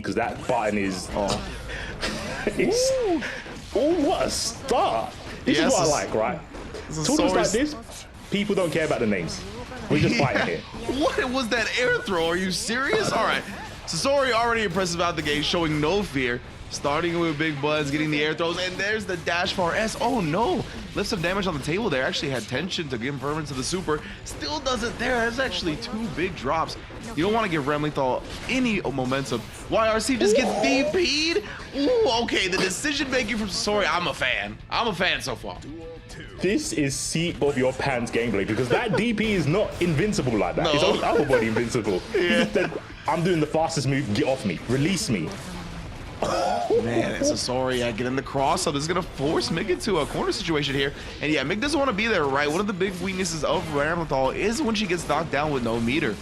because that button is it's what a start. This is what I like, right? Tournaments like this, people don't care about the names. We're just fighting here. What was that air throw? Are you serious? All right. Sasori already impressive out the gate, showing no fear. Starting with big buttons, getting the air throws, and there's the dash for S. Oh no, left some damage on the table there. Actually had tension to give firm into the super. Still does it there. That's actually 2 big drops. You don't want to give Remlethal any momentum. YRC just gets DP'd. Ooh, okay, the decision making from Sasori, I'm a fan. I'm a fan so far. This is seat of your pants gameplay, because that DP is not invincible like that. No. It's only upper body invincible. Yeah. I'm doing the fastest move, get off me, release me. Man, it's Sasori get in the cross, so this is gonna force Mig into a corner situation here. And yeah, Mig doesn't want to be there, right? One of the big weaknesses of Remlethal is when she gets knocked down with no meter.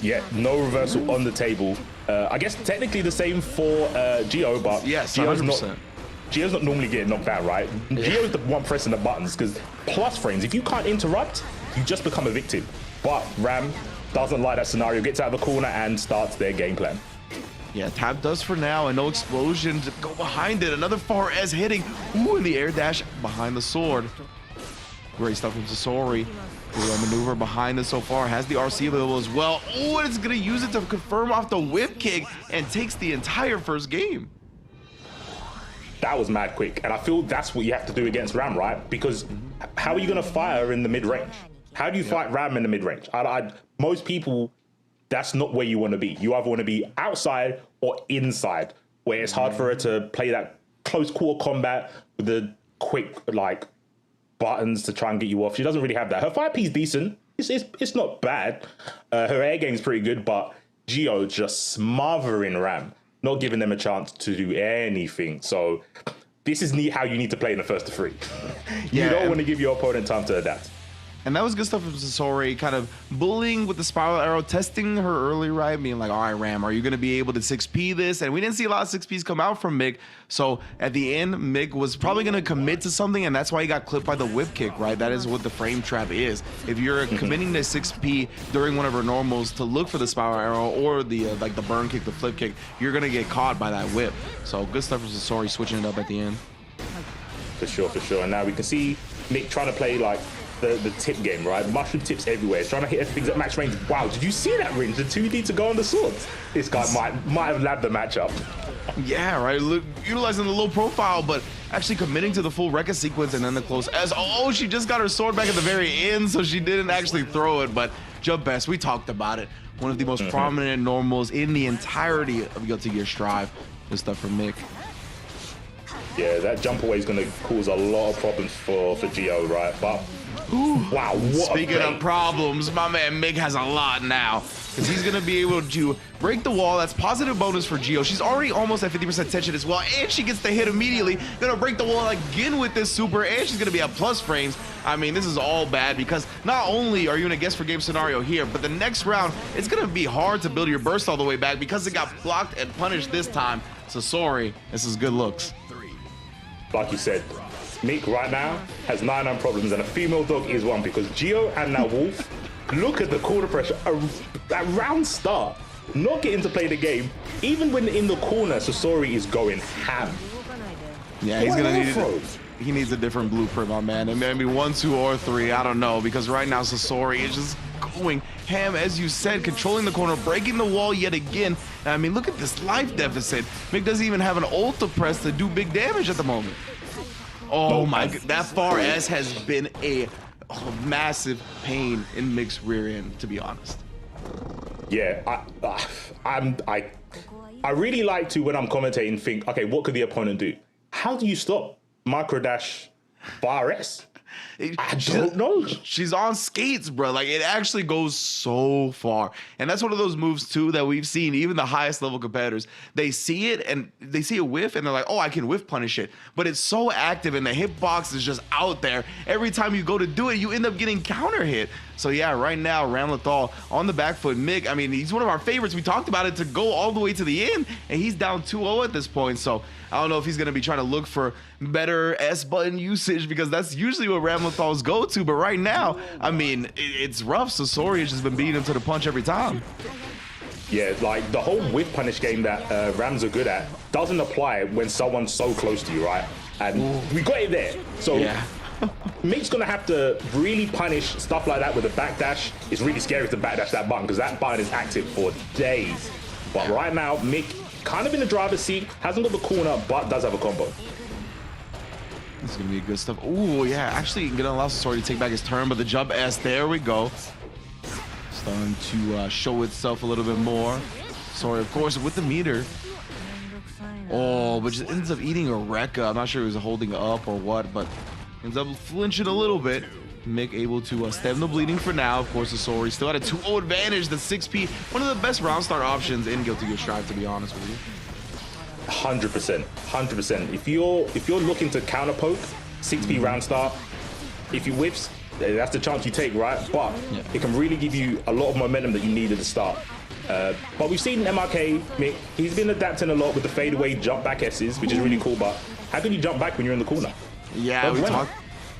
Yeah, no reversal on the table. I guess technically the same for Geo, but yes, Geo's not normally getting knocked down, right? Yeah. Geo's the one pressing the buttons, because plus frames, if you can't interrupt, you just become a victim. But Ram doesn't like that scenario, gets out of the corner and starts their game plan. Yeah, tap does for now, and no explosion to go behind it. Another far S hitting. Ooh, in the air dash behind the sword. Great stuff from Sasori. Maneuver behind this so far, has the RC available as well. Oh, and it's gonna use it to confirm off the whip kick and takes the entire first game. That was mad quick, and I feel that's what you have to do against Ram, right? Because how are you gonna fire in the mid-range? How do you fight Ram in the mid-range? Most people, that's not where you want to be. You either want to be outside or inside, where it's hard for her to play that close quarter combat with the quick like buttons to try and get you off. She doesn't really have that. Her 5P is decent. It's not bad. Her air game is pretty good, but Geo just smothering Ram, not giving them a chance to do anything. So this is how you need to play in the first to 3. You don't want to give your opponent time to adapt. And that was good stuff from Sasori, kind of bullying with the spiral arrow, testing her early, right? Being like, all right, Ram, are you going to be able to 6P this? And we didn't see a lot of 6Ps come out from Mig. So at the end, Mig was probably going to commit to something, and that's why he got clipped by the whip kick, right? That is what the frame trap is. If you're committing to 6P during one of her normals to look for the spiral arrow or the like the burn kick, the flip kick, you're going to get caught by that whip. So good stuff from Sasori, switching it up at the end. For sure, for sure. And now we can see Nick trying to play like the tip game, right? Mushroom tips everywhere. He's trying to hit everything at max range. Wow, did you see that range? The 2D to go on the swords. This guy might have labbed the matchup. Yeah, right. Look, utilizing the low profile, but actually committing to the full Rekka sequence and then the close as she just got her sword back at the very end, so she didn't actually throw it. But jump best, we talked about it. One of the most prominent normals in the entirety of Guilty Gear Strive. Good stuff from Mick. Yeah, that jump away is going to cause a lot of problems for Geo, right? But wow, what speaking of problems, my man Mig has a lot now, because he's going to be able to break the wall. That's positive bonus for Geo. She's already almost at 50% tension as well, and she gets the hit immediately. Going to break the wall again with this super, and she's going to be at plus frames. I mean, this is all bad, because not only are you in a guess for game scenario here, but the next round, it's going to be hard to build your burst all the way back because it got blocked and punished this time. So sorry, this is good looks. Like you said, Mick right now has 9 problems, and a female dog is one, because Geo and now Wolf, look at the corner pressure. That round start, not getting to play the game, even when in the corner, Sasori is going ham. Yeah, he's gonna need it. He needs a different blueprint, my man. And maybe 1, 2, or 3, I don't know, because right now Sasori is just going ham, as you said, controlling the corner, breaking the wall yet again. And I mean, look at this life deficit. Mick doesn't even have an ult to press to do big damage at the moment. Oh my god, that far S has been a massive pain in Mick's rear end, to be honest. Yeah, I really like to, when I'm commentating, think, okay, what could the opponent do? How do you stop micro dash far S? I don't know. She's on skates, bro. Like, it actually goes so far. And that's one of those moves, too, that we've seen. Even the highest level competitors, they see it and they see a whiff and they're like, oh, I can whiff punish it. But it's so active and the hitbox is just out there. Every time you go to do it, you end up getting counter hit. So yeah, right now, Remlethal on the back foot. Mick, I mean, he's one of our favorites. We talked about it to go all the way to the end, and he's down 2-0 at this point. So I don't know if he's going to be trying to look for better S button usage, because that's usually what Remlethal's go to. But right now, I mean, it's rough. Sasori has just been beating him to the punch every time. Yeah, like the whole whiff punish game that Rams are good at doesn't apply when someone's so close to you, right? And we got it there. So Yeah. Mick's gonna have to really punish stuff like that with a backdash. It's really scary to backdash that button because that button is active for days. But right now, Mick kind of in the driver's seat, hasn't got the corner, but does have a combo. This is gonna be good stuff. Ooh, yeah, actually gonna allow Sasori to take back his turn, but the jump S, there we go. Starting to show itself a little bit more. Sasori, of course, with the meter. Oh, but just ends up eating a Rekka. I'm not sure if he was holding up or what, but ends up flinching a little bit. Mick able to stem the bleeding for now. Of course, Sasori still had a 2-0 advantage. The 6P, one of the best round start options in Guilty Gear Strive, to be honest with you. 100%, 100%. If you're looking to counter poke, 6P round start, if he whiffs, that's the chance you take, right? But it can really give you a lot of momentum that you need at the start. But we've seen MRK, Mick, he's been adapting a lot with the fadeaway jump back S's, which is really cool. But how can you jump back when you're in the corner? Yeah, we talked.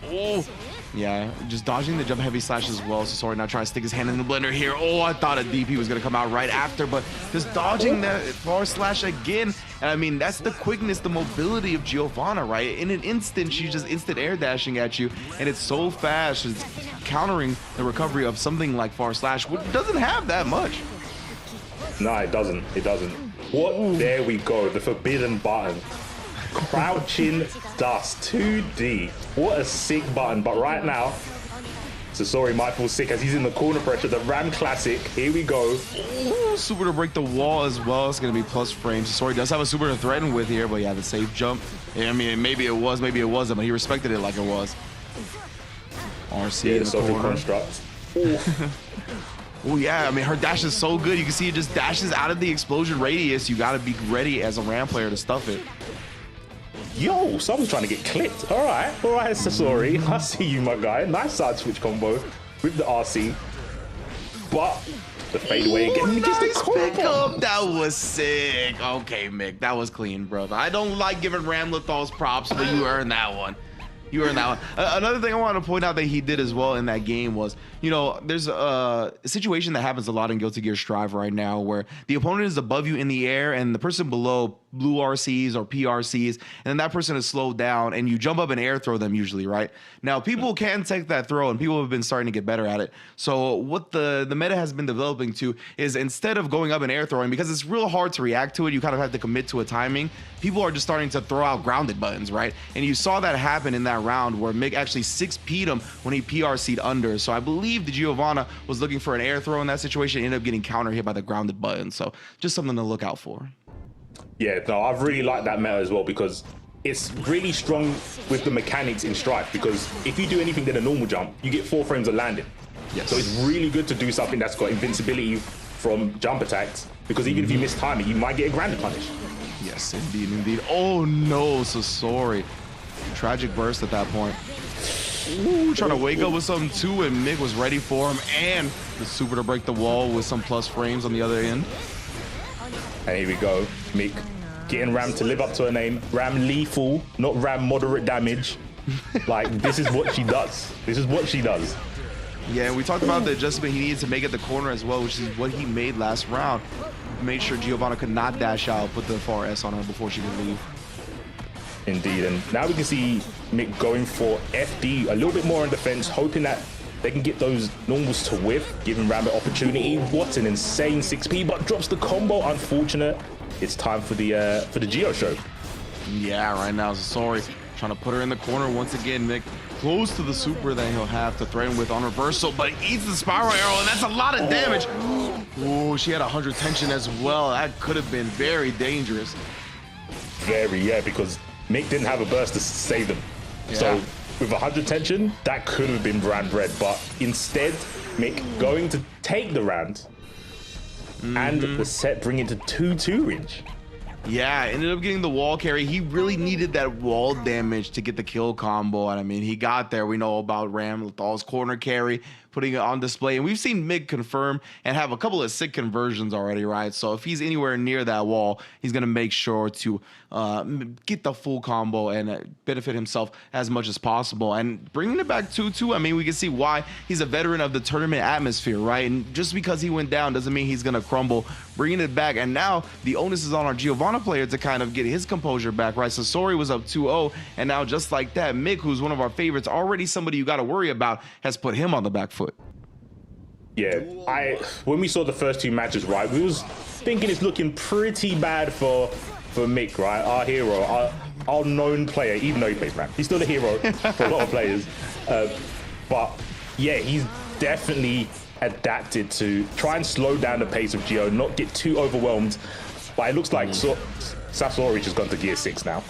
Oh, yeah, just dodging the jump heavy slash as well. So Sasori now trying to stick his hand in the blender here. Oh, I thought a DP was gonna come out right after, but just dodging that forward slash again. And I mean, that's the quickness, the mobility of Giovanna, right? In an instant, she's just instant air dashing at you, and it's so fast. It's countering the recovery of something like far slash, which doesn't have that much. No, it doesn't. It doesn't. What? Ooh. There we go. The forbidden button. Crouching dust 2D. What a sick button. But right now, Sasori might feel sick as he's in the corner pressure. The Ram classic. Here we go. Ooh, super to break the wall as well. It's going to be plus frames. Sasori does have a super to threaten with here, but yeah, the safe jump. I mean, maybe it was, maybe it wasn't, but he respected it like it was. RC in the social corner. Construct. Oh yeah, I mean, her dash is so good. You can see it just dashes out of the explosion radius. You got to be ready as a Ram player to stuff it. Yo, someone's trying to get clipped. All right, Sasori. I see you, my guy. Nice side switch combo with the RC. But the fadeaway again. Nice pickup. That was sick. Okay, Mick, that was clean, brother. I don't like giving Ramlethal's props, but you earned that one. You earned that one. Another thing I want to point out that he did as well in that game was, you know, there's a situation that happens a lot in Guilty Gear Strive right now where the opponent is above you in the air and the person below blue RCs or PRCs, and then that person is slowed down and you jump up and air throw them usually, right? Now, people can take that throw and people have been starting to get better at it. So what the meta has been developing to is instead of going up and air throwing, because it's real hard to react to it, you kind of have to commit to a timing, people are just starting to throw out grounded buttons, right? And you saw that happen in that round where Mick actually 6P'd him when he PRC'd under. So I believe the Giovanna was looking for an air throw in that situation, ended up getting counter hit by the grounded button. So just something to look out for. Yeah, no, I've really liked that meta as well because it's really strong with the mechanics in Strife, because if you do anything than a normal jump, you get 4 frames of landing. Yes. So it's really good to do something that's got invincibility from jump attacks, because even if you miss timing, you might get a grounded punish. Yes, indeed, indeed. Oh no, Sasori. Tragic burst at that point. Ooh, trying to wake up with something too, and Mick was ready for him, and the super to break the wall with some plus frames on the other end. And here we go, Mick getting Ram to live up to her name. Ram lethal, not Ram moderate damage. Like, this is what she does. This is what she does. Yeah, we talked about the adjustment he needed to make at the corner as well, which is what he made last round. Made sure Giovanna could not dash out, put the far S on her before she could leave. Indeed, and now we can see Mick going for FD a little bit more in defense, hoping that they can get those normals to whiff, giving Ram an opportunity. What an insane 6P, but drops the combo. Unfortunate. It's time for the Geo show. Yeah, right now Sasori trying to put her in the corner once again. Mick close to the super that he'll have to threaten with on reversal, but he eats the spiral arrow, and that's a lot of damage. Ooh, she had 100 tension as well. That could have been very dangerous. Very, yeah, because Mick didn't have a burst to save them. Yeah. So with 100 tension, that could have been round red, but instead, Mick going to take the round and the set bring it to 2-2 range. Yeah, ended up getting the wall carry. He really needed that wall damage to get the kill combo. And I mean, he got there. We know about Ramlethal's corner carry, putting it on display. And we've seen Mig confirm and have a couple of sick conversions already, right? So if he's anywhere near that wall, he's going to make sure to get the full combo and benefit himself as much as possible. And bringing it back 2-2, I mean, we can see why he's a veteran of the tournament atmosphere, right? And just because he went down doesn't mean he's going to crumble. Bringing it back, and now the onus is on our Giovanna player to kind of get his composure back, right? Sasori was up 2-0, and now just like that, Mick, who's one of our favorites, already somebody you got to worry about, has put him on the back foot. Yeah, when we saw the first two matches, right, we was thinking it's looking pretty bad for Mick, right? Our hero, our known player, even though he plays Ram. He's still the hero for a lot of players. But yeah, he's definitely adapted to try and slow down the pace of Gio, not get too overwhelmed. But it looks like Sasori just gone to gear 6 now.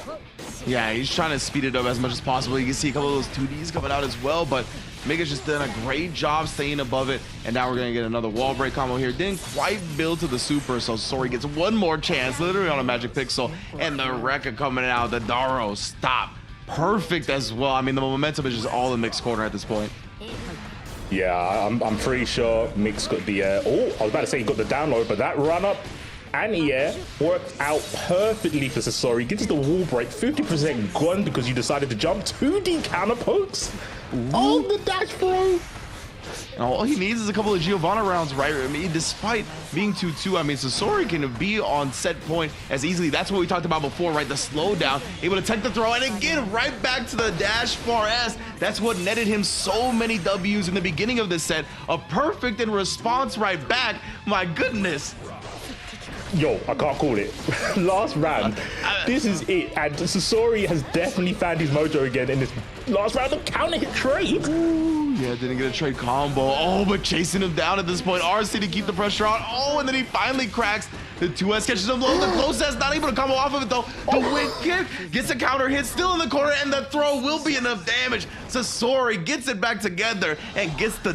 Yeah, he's trying to speed it up as much as possible. You can see a couple of those 2Ds coming out as well, but Mega's just done a great job staying above it. And now we're going to get another wall break combo here. Didn't quite build to the super, so Sasori gets one more chance, literally on a magic pixel. And the Rekka coming out, the Daro stop. Perfect as well. I mean, the momentum is just all in Mick's corner at this point. Yeah, I'm pretty sure Mick's got the, I was about to say he got the download, but that run up anti-air worked out perfectly for Sasori. Gets the wall break, 50% gone because you decided to jump 2D counter pokes. Oh, the dash throw. And all he needs is a couple of Giovanna rounds, right? I mean, despite being 2-2, I mean, Sasori can be on set point as easily. That's what we talked about before, right? The slowdown, able to take the throw, and again, right back to the dash far S. That's what netted him so many W's in the beginning of this set. A perfect in response right back. My goodness. Yo, I can't call it. Last round, this is it. And Sasori has definitely found his mojo again in this last round of counter hit trade. Ooh, yeah, didn't get a trade combo. Oh, but chasing him down at this point. RC to keep the pressure on. Oh, and then he finally cracks. The 2S catches him low. The close S not able to combo off of it though. The wing kick gets a counter hit, still in the corner, and the throw will be enough damage. Sasori gets it back together and gets the